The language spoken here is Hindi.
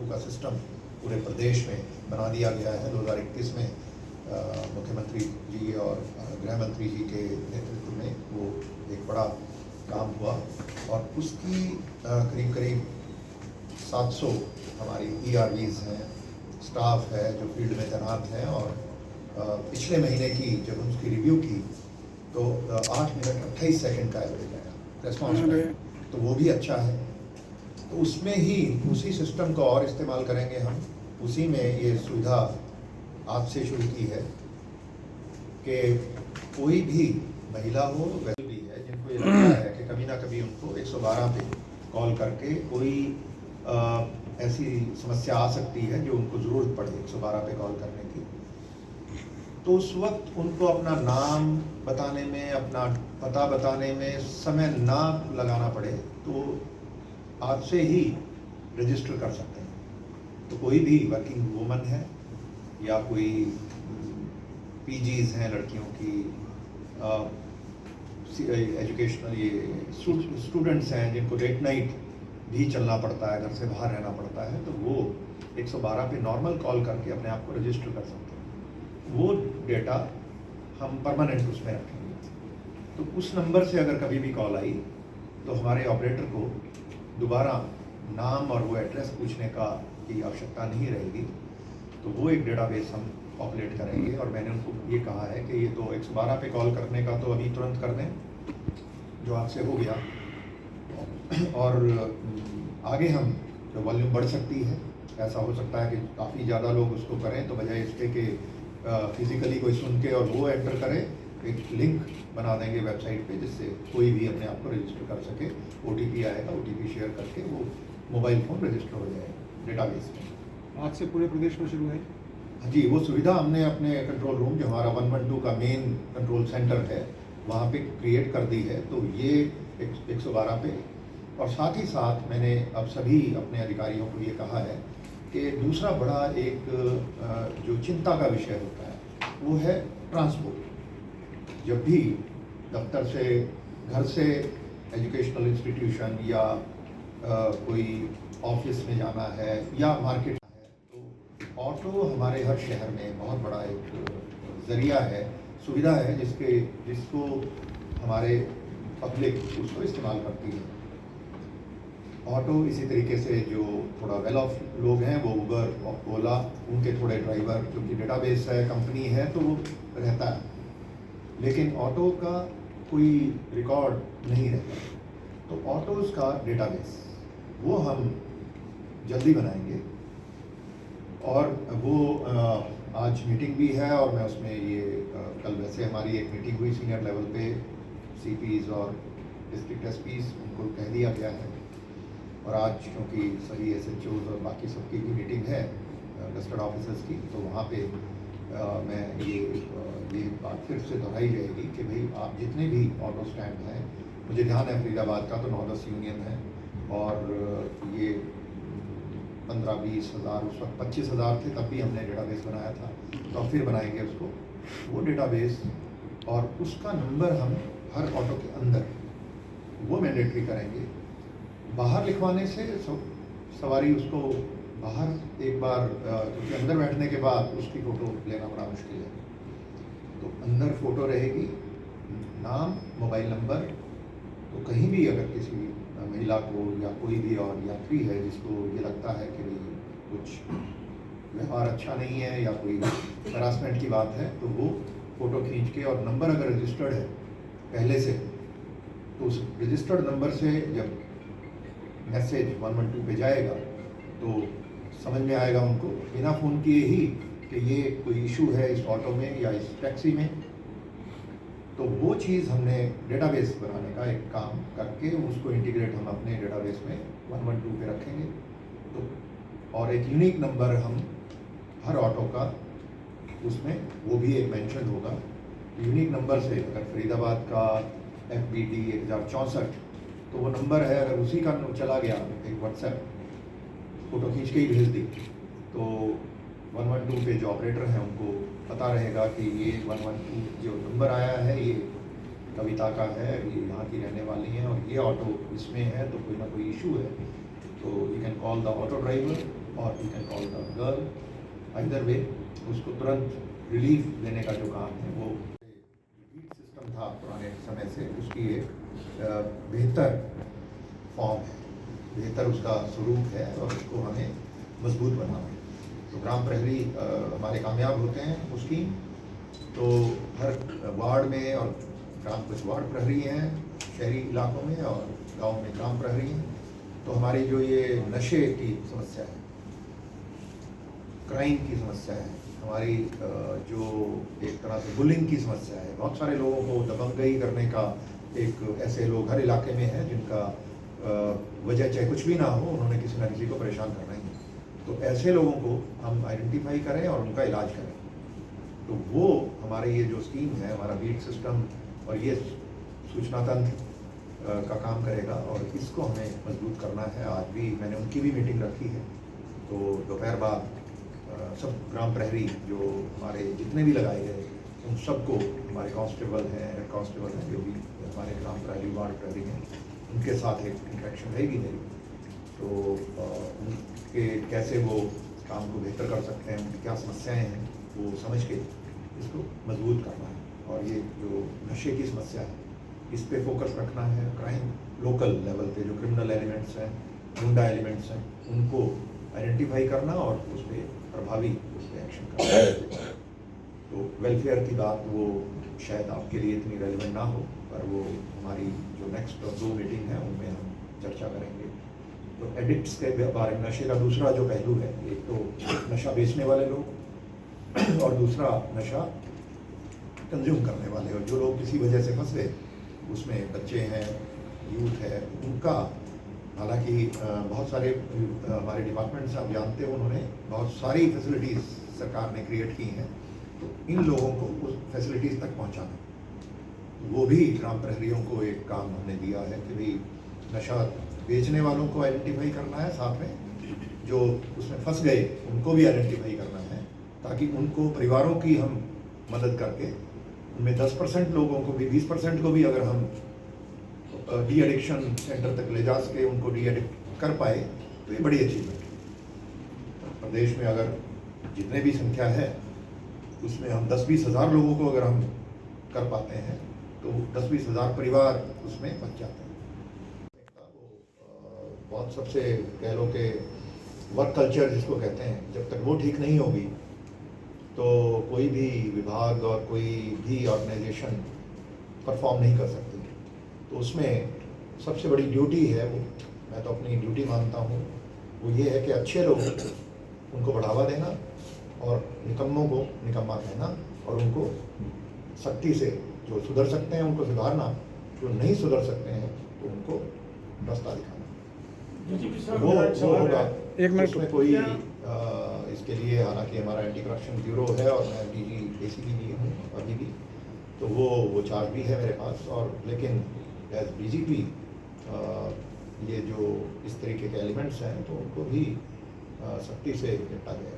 112 का सिस्टम पूरे प्रदेश में बना दिया गया है। 2021 में मुख्यमंत्री जी और गृह मंत्री जी के नेतृत्व में वो एक बड़ा काम हुआ और उसकी करीब करीब 700 हमारी ERVs हैं, स्टाफ है जो फील्ड में तैनात है। और पिछले महीने की जब उसकी रिव्यू की तो 8 मिनट 28 सेकंड का एवरेज आया रेस्पॉन्स टाइम, तो वो भी अच्छा है। तो उसमें ही उसी सिस्टम को और इस्तेमाल करेंगे हम। उसी में ये सुविधा आज से शुरू की है कि कोई भी महिला हो, वैसे भी है जिनको ये लगता है कि कभी ना कभी उनको 112 पे कॉल करके कोई ऐसी समस्या आ सकती है जो उनको ज़रूरत पड़े 112 पे कॉल करने की, तो उस वक्त उनको अपना नाम बताने में, अपना पता बताने में समय ना लगाना पड़े, तो आज से ही रजिस्टर कर सकते हैं। तो कोई भी वर्किंग वूमन है या कोई PGs हैं लड़कियों की, एजुकेशनल ये स्टूडेंट्स हैं जिनको लेट नाइट भी चलना पड़ता है, घर से बाहर रहना पड़ता है, तो वो 112 पे नॉर्मल कॉल करके अपने आप को रजिस्टर कर सकते हैं। वो डेटा हम परमानेंट उसमें रखेंगे। तो उस नंबर से अगर कभी भी कॉल आई तो हमारे ऑपरेटर को दोबारा नाम और वो एड्रेस पूछने की आवश्यकता नहीं रहेगी। तो वो एक डेटाबेस हम पॉपुलेट करेंगे और मैंने उनको ये कहा है कि ये तो 112 पे कॉल करने का तो अभी तुरंत कर दें जो आपसे हो गया, और आगे हम जो वॉल्यूम बढ़ सकती है, ऐसा हो सकता है कि काफ़ी ज़्यादा लोग उसको करें, तो बजाय इसके कि फिज़िकली कोई सुन के और वो एंटर करे, एक लिंक बना देंगे वेबसाइट पे जिससे कोई भी अपने आप को रजिस्टर कर सके। OTP आएगा, OTP शेयर करके वो मोबाइल फ़ोन रजिस्टर हो जाएगा डेटाबेस में। आज से पूरे प्रदेश में शुरू है जी, वो सुविधा हमने अपने कंट्रोल रूम जो हमारा 112 का मेन कंट्रोल सेंटर है वहाँ पे क्रिएट कर दी है। तो ये 112 पे, और साथ ही साथ मैंने अब सभी अपने अधिकारियों को ये कहा है कि दूसरा बड़ा एक जो चिंता का विषय होता है वो है ट्रांसपोर्ट। जब भी दफ्तर से, घर से एजुकेशनल इंस्टीट्यूशन या कोई ऑफिस में जाना है या मार्केट है, तो ऑटो हमारे हर शहर में बहुत बड़ा एक ज़रिया है, सुविधा है जिसको हमारे पब्लिक उसको इस्तेमाल करती है। ऑटो इसी तरीके से जो थोड़ा वेल ऑफ लोग हैं वो उबर, ओला, उनके थोड़े ड्राइवर, क्योंकि डेटाबेस है, कंपनी है, तो वो रहता है, लेकिन ऑटो का कोई रिकॉर्ड नहीं रहता। तो ऑटोज़ का डेटाबेस वो हम जल्दी बनाएंगे और वो आज मीटिंग भी है और मैं उसमें ये कल वैसे हमारी एक मीटिंग हुई सीनियर लेवल पे, CPs और डिस्ट्रिक्ट SPs, उनको कह दिया गया है। और आज क्योंकि सभी SHOs और बाकी सबकी भी मीटिंग है गस्टेड ऑफिसर्स की, तो वहाँ पे मैं ये बात फिर से दोहराई जाएगी कि भाई आप जितने भी ऑटो स्टैंड हैं, मुझे ध्यान है फरीदाबाद का तो 9-10 यूनियन है और ये 15-20 हज़ार, उस वक्त 25 हज़ार थे तब भी हमने डेटाबेस बनाया था, तो अब फिर बनाएंगे उसको, वो डेटाबेस, और उसका नंबर हम हर ऑटो के अंदर वो मैंडेटरी करेंगे। बाहर लिखवाने से सवारी उसको बाहर एक बार, क्योंकि अंदर बैठने के बाद उसकी फ़ोटो लेना बड़ा मुश्किल है, तो अंदर फ़ोटो रहेगी, नाम, मोबाइल नंबर। तो कहीं भी अगर किसी महिला को या कोई भी और यात्री है जिसको ये लगता है कि कुछ व्यवहार अच्छा नहीं है या कोई हरासमेंट की बात है, तो वो फ़ोटो खींच के, और नंबर अगर रजिस्टर्ड है पहले से, तो उस रजिस्टर्ड नंबर से जब मैसेज 112 पे जाएगा तो समझ में आएगा उनको बिना फ़ोन किए ही कि ये कोई इशू है इस ऑटो में या इस टैक्सी में। तो वो चीज़ हमने डेटाबेस बनाने का एक काम करके उसको इंटीग्रेट हम अपने डेटाबेस में 112 पे रखेंगे। तो और एक यूनिक नंबर हम हर ऑटो का, उसमें वो भी एक मेंशन होगा यूनिक नंबर से। अगर फरीदाबाद का FBD 1064, तो वो नंबर है, अगर उसी का चला गया एक WhatsApp, फ़ोटो खींच के ही भेज दी, तो 112 पे जो ऑपरेटर हैं उनको पता रहेगा कि ये 112 जो नंबर आया है ये कविता का है, ये यहाँ की रहने वाली हैं और ये ऑटो इसमें है, तो कोई ना कोई इशू है, तो you can call the auto driver और you can call the girl, either way उसको तुरंत रिलीफ देने का जो काम है वो बीट सिस्टम था पुराने समय से, उसकी एक बेहतर फॉर्म है, बेहतर उसका स्वरूप है और उसको हमें मजबूत बनाना है। तो ग्राम प्रहरी हमारे कामयाब होते हैं उसकी, तो हर वार्ड में और ग्राम कुछ वार्ड प्रहरी हैं शहरी इलाकों में और गांव में ग्राम प्रहरी हैं। तो हमारी जो ये नशे की समस्या है, क्राइम की समस्या है, हमारी जो एक तरह से बुलिंग की समस्या है, बहुत सारे लोगों को दबंगई करने का एक ऐसे लोग हर इलाके में हैं जिनका वजह चाहे कुछ भी ना हो, उन्होंने किसी न किसी को परेशान करना ही है। तो ऐसे लोगों को हम आइडेंटिफाई करें और उनका इलाज करें। तो वो हमारे ये जो स्कीम है, हमारा बीट सिस्टम और ये सूचना तंत्र का काम करेगा और इसको हमें मजबूत करना है। आज भी मैंने उनकी भी मीटिंग रखी है, तो दोपहर बाद सब ग्राम प्रहरी जो हमारे जितने भी लगाए गए उन सबको, हमारे कांस्टेबल हैं, हेड कांस्टेबल हैं, जो भी हमारे ग्राम प्रहरी वार्ड प्रहरी हैं, उनके साथ एक इंटरेक्शन रहेगी मेरी। तो उनके कैसे वो काम को बेहतर कर सकते हैं, उनकी क्या समस्याएं हैं, वो समझ के इसको मजबूत करना है। और ये जो नशे की समस्या है, इस पे फोकस रखना है। क्राइम लोकल लेवल पे जो क्रिमिनल एलिमेंट्स हैं, गुंडा एलिमेंट्स हैं, उनको आइडेंटिफाई करना और उस पर प्रभावी उस पर एक्शन करना। तो वेलफेयर की बात वो शायद आपके लिए इतनी रेलिवेंट ना हो, पर वो हमारी जो नेक्स्ट 2 मीटिंग है उनमें हम चर्चा करेंगे। तो एडिक्ट्स के बारे में, नशे का दूसरा जो पहलू है, एक तो नशा बेचने वाले लोग और दूसरा नशा कंज्यूम करने वाले, और जो लोग किसी वजह से फंस गए, उसमें बच्चे हैं, यूथ है, उनका हालांकि बहुत सारे हमारे डिपार्टमेंट से आप जानते हो, उन्होंने बहुत सारी फैसिलिटीज़ सरकार ने क्रिएट की हैं। तो इन लोगों को उस फैसिलिटीज़ तक पहुंचाना, वो भी ग्राम प्रहरियों को एक काम हमने दिया है कि भाई नशा बेचने वालों को आइडेंटिफाई करना है, साथ में जो उसमें फंस गए उनको भी आइडेंटिफाई करना है, ताकि उनको परिवारों की हम मदद करके उनमें 10% लोगों को भी, 20% को भी अगर हम डी एडिक्शन सेंटर तक ले जा सके, उनको डी एडिक्ट कर पाए, तो ये बड़ी अचीवमेंट है। प्रदेश में अगर जितने भी संख्या है उसमें हम 10-20 हज़ार लोगों को अगर हम कर पाते हैं, तो 10-20 हज़ार परिवार उसमें बच जाते हैं। बहुत सबसे कह लो कि वर्क कल्चर जिसको कहते हैं, जब तक वो ठीक नहीं होगी तो कोई भी विभाग और कोई भी ऑर्गेनाइजेशन परफॉर्म नहीं कर सकती। तो उसमें सबसे बड़ी ड्यूटी है, वो मैं तो अपनी ड्यूटी मानता हूँ, वो ये है कि अच्छे लोग उनको बढ़ावा देना और निकम्मों को निकम्मा कहना, और उनको सख्ती से जो सुधर सकते हैं उनको सुधारना, जो नहीं सुधर सकते हैं तो उनको रास्ता दिखाना। वो होगा। एक मिनट उसमें कोई इसके लिए हालांकि हमारा एंटी करप्शन ब्यूरो है और मैं डीजी एसीपी भी हूँ अभी भी, तो वो चार्ज भी है मेरे पास। और लेकिन एज डीजीपी ये जो इस तरीके के एलिमेंट्स हैं तो उनको भी सख्ती से निपटा गया।